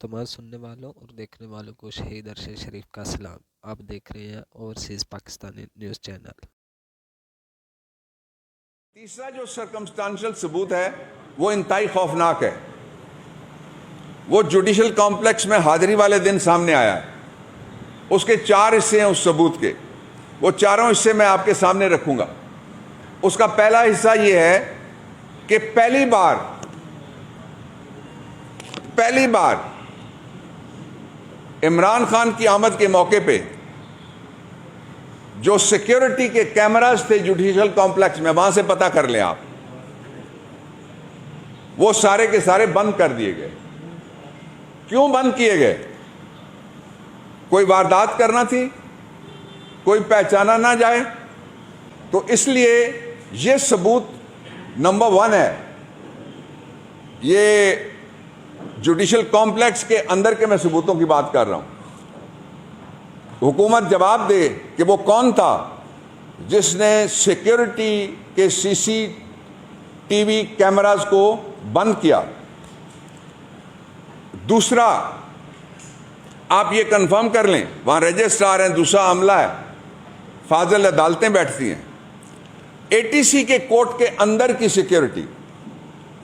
तमाम सुनने वालों और देखने वालों को शहीद अरशद शरीफ का सलाम। आप देख रहे हैं ओवरसीज पाकिस्तानी न्यूज़ चैनल। तीसरा जो सर्कमस्टांशियल सबूत है वो इंतहाई खौफनाक है। वो जुडिशल कॉम्प्लेक्स में हाजिरी वाले दिन सामने आया है। उसके 4 हिस्से हैं उस सबूत के। वो चारों हिस्से मैं आपके सामने रखूंगा। उसका पहला हिस्सा ये है कि पहली बार इमरान खान की आमद के मौके पे जो सिक्योरिटी के कैमरास थे जुडिशल कॉम्प्लेक्स में, वहां से पता कर लें आप, वो सारे के सारे बंद कर दिए गए। क्यों बंद किए गए? कोई वारदात करना थी, कोई पहचाना ना जाए, तो इसलिए ये सबूत नंबर 1 है। ये जुडिशल कॉम्प्लेक्स के अंदर के मैं सबूतों की बात कर रहा हूं। हुकूमत जवाब दे कि वो कौन था जिसने सिक्योरिटी के सीसीटीवी कैमरास को बंद किया। दूसरा, आप ये कंफर्म कर लें, वहां रजिस्ट्रार हैं, दूसरा अमला है, फाजिल अदालतें बैठती हैं। एटीसी के कोर्ट के अंदर की सिक्योरिटी,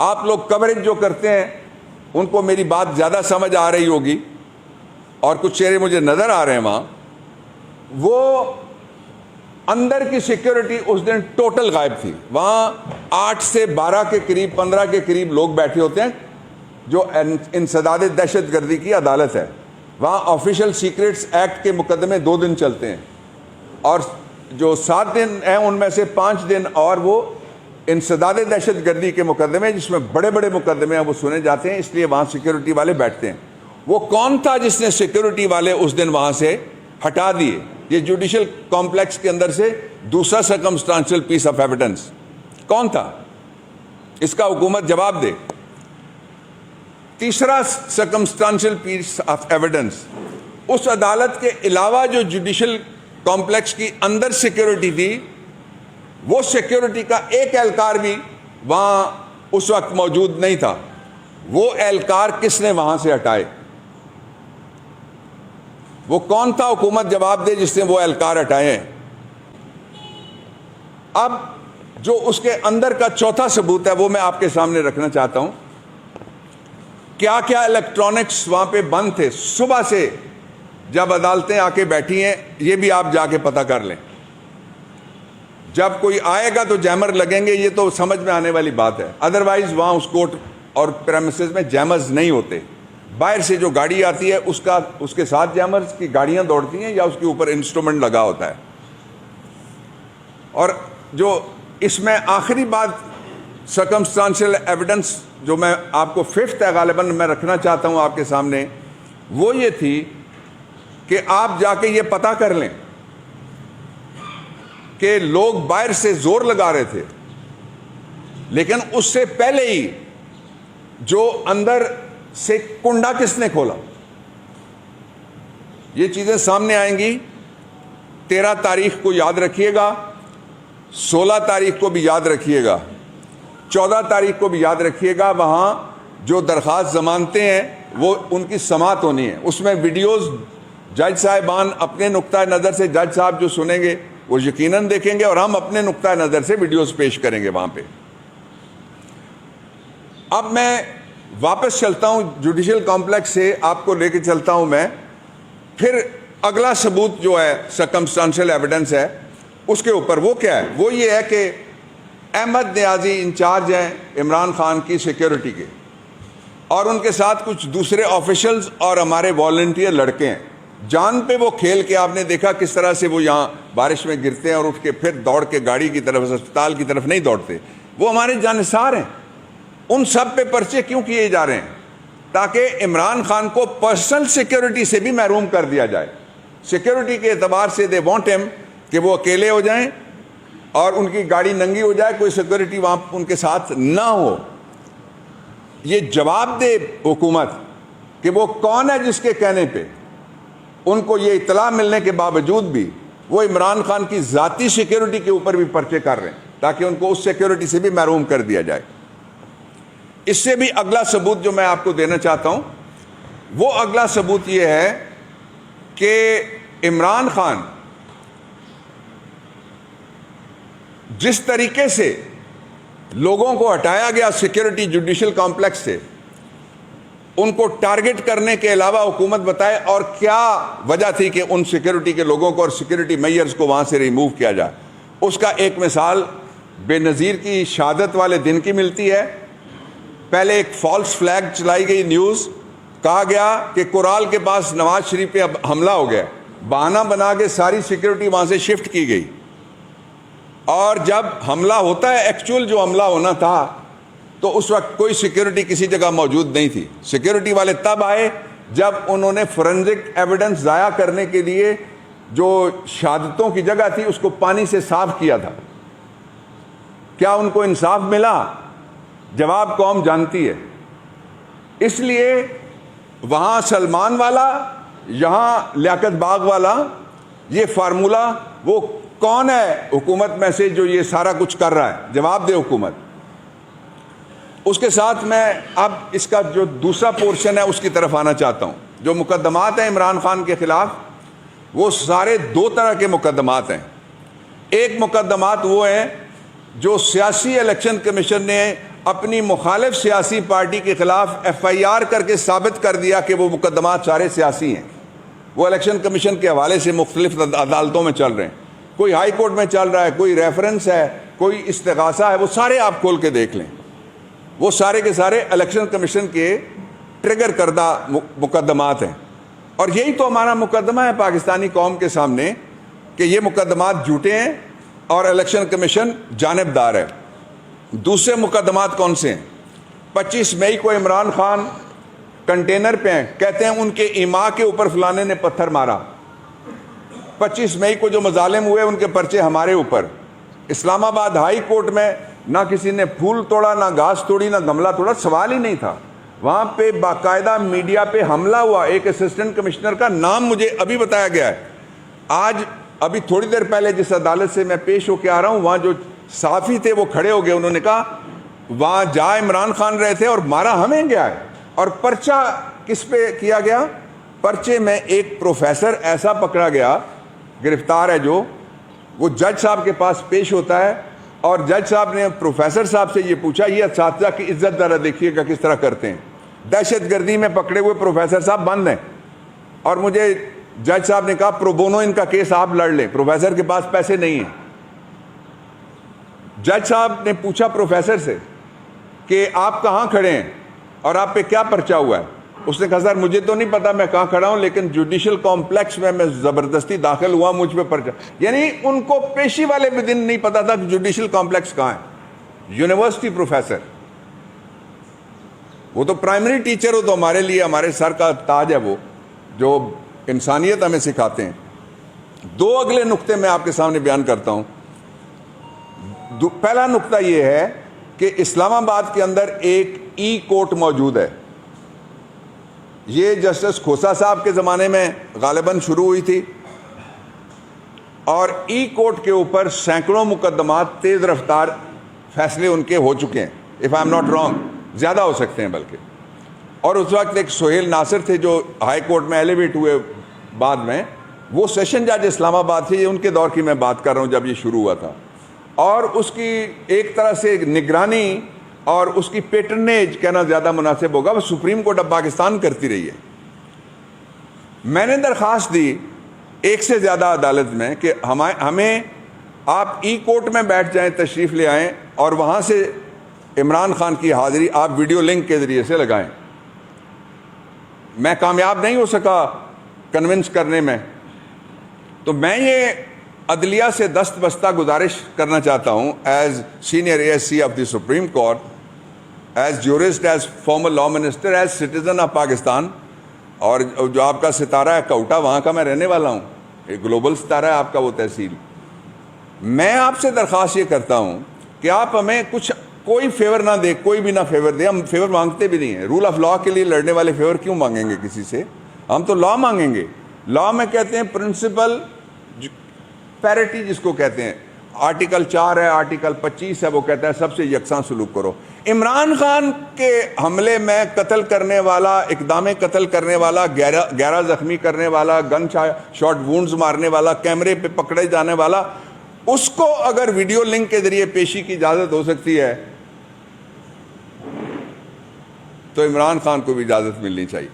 आप लोग कवरेज जो करते हैं उनको मेरी बात ज़्यादा समझ आ रही होगी और कुछ चेहरे मुझे नज़र आ रहे हैं वहाँ। वो अंदर की सिक्योरिटी उस दिन टोटल गायब थी। वहाँ 8 से 12 के करीब, 15 के करीब लोग बैठे होते हैं, जो इंसदाद दहशतगर्दी की अदालत है। वहाँ ऑफिशियल सीक्रेट्स एक्ट के मुकदमे 2 दिन चलते हैं और जो 7 दिन हैं उनमें से 5 दिन और वो इंसदाद दहशतगर्दी के मुकदमे, जिसमें बड़े बड़े मुकदमे हैं, वो सुने जाते हैं। इसलिए वहाँ सिक्योरिटी वाले बैठते हैं। वो कौन था जिसने सिक्योरिटी वाले उस दिन वहाँ से हटा दिए? ये जुडिशल कॉम्प्लेक्स के अंदर से दूसरा सर्कमस्टांशियल पीस ऑफ एविडेंस कौन था? इसका हुकूमत जवाब दे। तीसरा सर्कमस्टांशियल पीस ऑफ एविडेंस, उस अदालत के अलावा जो जुडिशल कॉम्प्लेक्स की अंदर सिक्योरिटी थी, वो सिक्योरिटी का एक एहलकार भी वहां उस वक्त मौजूद नहीं था। वो एहलकार किसने वहां से हटाए? वो कौन था? हुकूमत जवाब दे जिसने वो एहलकार हटाए हैं। अब जो उसके अंदर का चौथा सबूत है वो मैं आपके सामने रखना चाहता हूं। क्या क्या इलेक्ट्रॉनिक्स वहां पे बंद थे सुबह से जब अदालतें आके बैठी हैं, ये भी आप जाके पता कर लें। जब कोई आएगा तो जैमर लगेंगे, ये तो समझ में आने वाली बात है। अदरवाइज वहाँ उस कोर्ट और प्रेमिसेस में जैमर्स नहीं होते। बाहर से जो गाड़ी आती है उसके साथ जैमर्स की गाड़ियाँ दौड़ती हैं या उसके ऊपर इंस्ट्रूमेंट लगा होता है। और जो इसमें आखिरी बात सर्कमस्टांशियल एविडेंस जो मैं आपको 5th है गालिबन मैं रखना चाहता हूँ आपके सामने, वो ये थी कि आप जाके ये पता कर लें कि लोग बाहर से जोर लगा रहे थे, लेकिन उससे पहले ही जो अंदर से कुंडा किसने खोला, ये चीजें सामने आएंगी। 13 तारीख को याद रखिएगा, 16 तारीख को भी याद रखिएगा, 14 तारीख को भी याद रखिएगा। वहां जो दरखास्त जमानतें हैं वो उनकी समाअत होनी है। उसमें वीडियोस जज साहिबान अपने नुक्ता नज़र से, जज साहब जो सुनेंगे वो यकीनन देखेंगे और हम अपने नुक्ता नज़र से वीडियोस पेश करेंगे वहां पे। अब मैं वापस चलता हूं जुडिशल कॉम्प्लेक्स से, आपको लेके चलता हूं मैं। फिर अगला सबूत जो है सर्कमस्टांशियल एविडेंस है उसके ऊपर, वो क्या है? वो ये है कि अहमद नियाजी इंचार्ज हैं इमरान खान की सिक्योरिटी के, और उनके साथ कुछ दूसरे ऑफिशियल्स और हमारे वॉलंटियर लड़के हैं। जान पे वो खेल के आपने देखा किस तरह से वो यहाँ बारिश में गिरते हैं और उठ के फिर दौड़ के गाड़ी की तरफ, अस्पताल की तरफ नहीं दौड़ते। वो हमारे जानिसार हैं। उन सब पे पर्चे क्यों किए जा रहे हैं? ताकि इमरान खान को पर्सनल सिक्योरिटी से भी महरूम कर दिया जाए। सिक्योरिटी के एतबार से दे वांट हिम कि वो अकेले हो जाएं और उनकी गाड़ी नंगी हो जाए, कोई सिक्योरिटी वहाँ उनके साथ ना हो। ये जवाब दे हुकूमत कि वो कौन है जिसके कहने पे उनको ये इतला मिलने के बावजूद भी वो इमरान खान की ज़ाती सिक्योरिटी के ऊपर भी पर्चे कर रहे हैं, ताकि उनको उस सिक्योरिटी से भी महरूम कर दिया जाए। इससे भी अगला सबूत जो मैं आपको देना चाहता हूं वो अगला सबूत ये है कि इमरान खान जिस तरीके से लोगों को हटाया गया सिक्योरिटी जुडिशल कॉम्प्लेक्स से, उनको टारगेट करने के अलावा हुकूमत बताए और क्या वजह थी कि उन सिक्योरिटी के लोगों को और सिक्योरिटी मेजर्स को वहां से रिमूव किया जाए। उसका एक मिसाल बेनज़ीर की शहादत वाले दिन की मिलती है। पहले एक फॉल्स फ्लैग चलाई गई न्यूज़, कहा गया कि कुराल के पास नवाज शरीफ पे अब हमला हो गया, बहाना बना के सारी सिक्योरिटी वहां से शिफ्ट की गई। और जब हमला होता है, एक्चुअल जो हमला होना था, तो उस वक्त कोई सिक्योरिटी किसी जगह मौजूद नहीं थी। सिक्योरिटी वाले तब आए जब उन्होंने फोरेंसिक एविडेंस ज़ाया करने के लिए जो शहादतों की जगह थी उसको पानी से साफ किया था। क्या उनको इंसाफ मिला? जवाब कौम जानती है। इसलिए वहां सलमान वाला, यहां लियाकत बाग वाला, ये फार्मूला, वो कौन है हुकूमत में से जो ये सारा कुछ कर रहा है? जवाब दे हुकूमत। उसके साथ मैं अब इसका जो दूसरा पोर्शन है उसकी तरफ आना चाहता हूं। जो मुकदमात हैं इमरान खान के खिलाफ, वो सारे दो तरह के मुकदमात हैं। एक मुकदमात वो हैं जो सियासी इलेक्शन कमीशन ने अपनी मुखालिफ सियासी पार्टी के खिलाफ FIR करके साबित कर दिया कि वो मुकदमात सारे सियासी हैं। वो इलेक्शन कमीशन के हवाले से मुख्तलिफ अदालतों में चल रहे हैं। कोई हाई कोर्ट में चल रहा है, कोई रेफरेंस है, कोई इस्तिगासा है, वो सारे आप खोल के देख लें। वो सारे के सारे इलेक्शन कमीशन के ट्रिगर करदा मुकदमात हैं। और यही तो हमारा मुकदमा है पाकिस्तानी कौम के सामने कि ये मुकदमात झूठे हैं और इलेक्शन कमीशन जानिबदार है। दूसरे मुकदमात कौन से हैं? 25 मई को इमरान खान कंटेनर पे हैं, कहते हैं उनके इमा के ऊपर फलाने ने पत्थर मारा। 25 मई को जो मजालिम हुए उनके पर्चे हमारे ऊपर। इस्लामाबाद हाई कोर्ट में ना किसी ने फूल तोड़ा, ना घास तोड़ी, ना गमला तोड़ा, सवाल ही नहीं था। वहां पे बाकायदा मीडिया पे हमला हुआ। एक असिस्टेंट कमिश्नर का नाम मुझे अभी बताया गया है। आज अभी थोड़ी देर पहले जिस अदालत से मैं पेश होकर आ रहा हूं, वहां जो साफी थे वो खड़े हो गए, उन्होंने कहा वहां जा इमरान खान रहे थे और मारा हमें गया है। और पर्चा किस पे किया गया? पर्चे में एक प्रोफेसर ऐसा पकड़ा गया, गिरफ्तार है, जो वो जज साहब के पास पेश होता है और जज साहब ने प्रोफेसर साहब से ये पूछा, ये असातिज़ा की इज्जत ज़रा देखिएगा किस तरह करते हैं। दहशतगर्दी में पकड़े हुए प्रोफेसर साहब बंद हैं। और मुझे जज साहब ने कहा प्रोबोनो इनका केस आप लड़ लें, प्रोफेसर के पास पैसे नहीं हैं। जज साहब ने पूछा प्रोफेसर से कि आप कहाँ खड़े हैं और आप पे क्या पर्चा हुआ है? उसने कहा सर मुझे तो नहीं पता मैं कहाँ खड़ा हूं, लेकिन जुडिशल कॉम्प्लेक्स में मैं ज़बरदस्ती दाखिल हुआ, मुझ पे पर्चा। यानी उनको पेशी वाले भी दिन नहीं पता था कि जुडिशल कॉम्प्लेक्स कहाँ है। यूनिवर्सिटी प्रोफेसर, वो तो प्राइमरी टीचर हो, तो हमारे लिए हमारे सर का ताज है, वो जो इंसानियत हमें सिखाते हैं। दो अगले नुक्ते मैं आपके सामने बयान करता हूं। पहला नुक्ता यह है कि इस्लामाबाद के अंदर एक ई कोर्ट मौजूद है। ये जस्टिस खोसा साहब के ज़माने में गालिबन शुरू हुई थी और ई कोर्ट के ऊपर सैकड़ों मुकदमात तेज़ रफ्तार फैसले उनके हो चुके हैं। If I am not wrong, ज़्यादा हो सकते हैं बल्कि। और उस वक्त एक सोहेल नासिर थे जो हाई कोर्ट में एलिवेट हुए बाद में, वो सेशन जज इस्लामाबाद थे। ये उनके दौर की मैं बात कर रहा हूँ जब ये शुरू हुआ था। और उसकी एक तरह से निगरानी और उसकी पेटरनेज कहना ज़्यादा मुनासिब होगा, वो सुप्रीम कोर्ट ऑफ पाकिस्तान करती रही है। मैंने दरख्वास्त दी एक से ज़्यादा अदालत में कि हमें आप ई कोर्ट में बैठ जाएं, तशरीफ़ ले आएं और वहाँ से इमरान खान की हाज़िरी आप वीडियो लिंक के ज़रिए से लगाएं। मैं कामयाब नहीं हो सका कन्विंस करने में, तो मैं ये अदलिया से दस्तबस्ता गुजारिश करना चाहता हूँ, as senior ASC of the supreme court, as jurist, as former law minister, as citizen of Pakistan. और जो आपका सितारा है कोटा, वहाँ का मैं रहने वाला हूँ, एक ग्लोबल सितारा है आपका वो तहसील। मैं आपसे दरख्वास्त ये करता हूँ कि आप हमें कुछ कोई फेवर ना दे, कोई भी ना फेवर दे। हम फेवर मांगते भी नहीं हैं। रूल ऑफ लॉ के लिए लड़ने वाले फेवर क्यों मांगेंगे किसी से? हम तो लॉ मांगेंगे। लॉ में कहते हैं प्रिंसिपल पैरिटी जिसको कहते हैं, आर्टिकल 4 है, आर्टिकल 25 है, वो कहता है सबसे यकसां सलूक करो। इमरान खान के हमले में कत्ल करने वाला, इकदाम कत्ल करने वाला, 11 जख्मी करने वाला, गन शॉट वुंड्स मारने वाला, कैमरे पे पकड़े जाने वाला, उसको अगर वीडियो लिंक के जरिए पेशी की इजाजत हो सकती है तो इमरान खान को भी इजाजत मिलनी चाहिए।